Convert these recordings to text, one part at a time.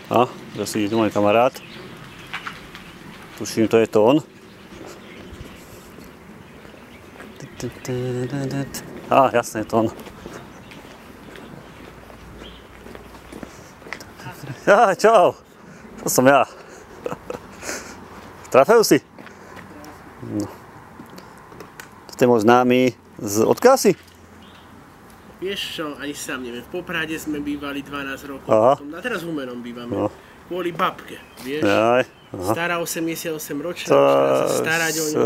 A, zase ide tu môj kamarát. Tuším, to je to on. Á, jasne, je to on. Ja, čau. To som ja. Trafil si? No. To je môj známy z Odkásy? Vieš čo, ani sám neviem. V Poprade sme bývali 12 rokov. Aha. A teraz v Humenom bývame. No. Kvôli babke, vieš? Jaj. Stará 88 ročná, už teraz sa starať o ňu.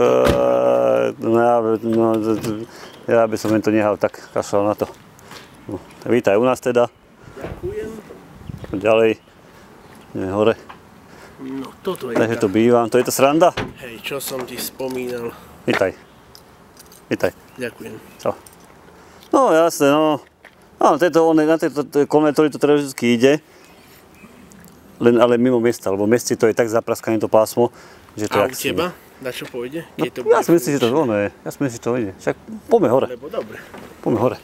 Ja by som len to nehal, tak kašľal na to. No, vítaj u nás teda. Ďakujem. Ďalej. Nie, hore. No, toto je Takže tu bývam. To je to sranda? Hej, čo som ti spomínal. Vítaj. Vítaj. Ďakujem. Čau. No jasne, no. Áno, na tejto konventory to teda vždy ide. Ale mimo mesta, lebo v meste to je tak zapraskané to pásmo, že to je... A u teba? Na čo pôjde? No, ja si myslím, že to ono je. Ja si myslím, že to ide. Však poďme hore. Lebo dobre. Poďme hore.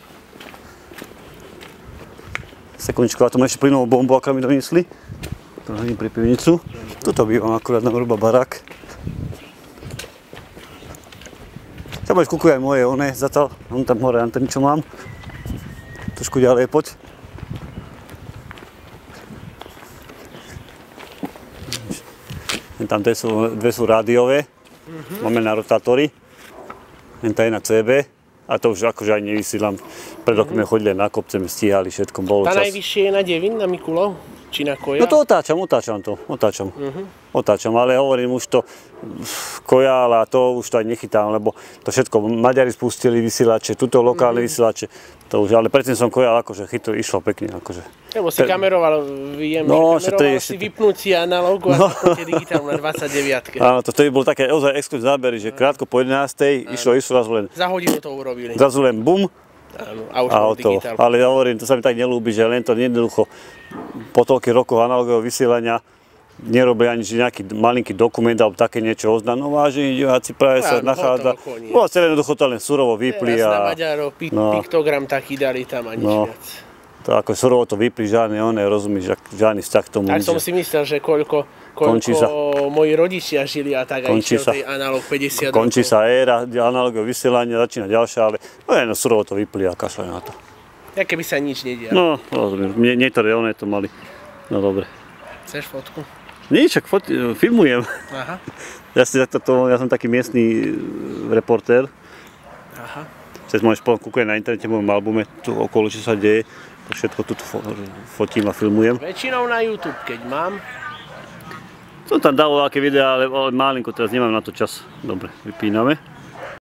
Sekundičku, a to ešte plynovú bombu, aká mi doniesli. To hodím pri pivnicu. Tuto bývam akurát na hruba barák. Tam máš kúkuj aj moje, on je zatiaľ, on tam hore anteny, čo mám. Trošku ďalej poď. Tam dve sú rádiové, máme na rotátory. Tá je na CB. A to už akože aj nevysílam. Pred rokom sme chodili na kopce, sme stíhali, všetko bolo čas. Tá najvyššie je na Devín, na Mikulov? Či na Koja? No to otáčam, ale hovorím už to Kojál a to už to aj nechytám, lebo to všetko Maďari spustili vysielače, tuto lokálne vysielače, to už, ale predtým som Kojál akože išlo pekne, akože. Lebo si kameroval, viem, no, že kameroval si vypnúci analógu a poďte digitálnu na 29. Áno, to vtedy bol také ozaj exkluzívne zábery, že krátko po 11. išlo zrazu len. Za hodinu to urobili. Zrazu len bum. Áno, a už bol digitál. Ale ja hovorím, to sa mi tak nelúbi, že len to jednoducho po toľkých rokoch analogového vysielania nerobia ani nejaký malinký dokument alebo také niečo oznám. No vážení diváci, práve sa nachádza. No a celé jednoducho to len surovo vypli a... Na Maďarov, piktogram taký dali tam a nič viac. To ako surovo to vypli, žiadne oné, rozumíš, žiadny vzťah k tomu. Tak som si myslel, že koľko moji rodičia žili a tak aj išiel tej analóg 50 rokov. Končí sa éra analogového vysielania, začína ďalšia, ale surovo to vypli a kašľajú na to. Ja keby sa nič nedialo. No, rozumiem, niektoré oné to mali. No dobre. Chceš fotku? Nič, filmujem. Aha. Ja som taký miestny reportér. Aha. Cez môžeš kúkať na internete, v mojom albume, tu okolo, čo sa deje. To všetko tu fotím a filmujem. Väčšinou na YouTube, keď mám. Som tam dal veľké videá, ale malinko, teraz nemám na to čas. Dobre, vypíname.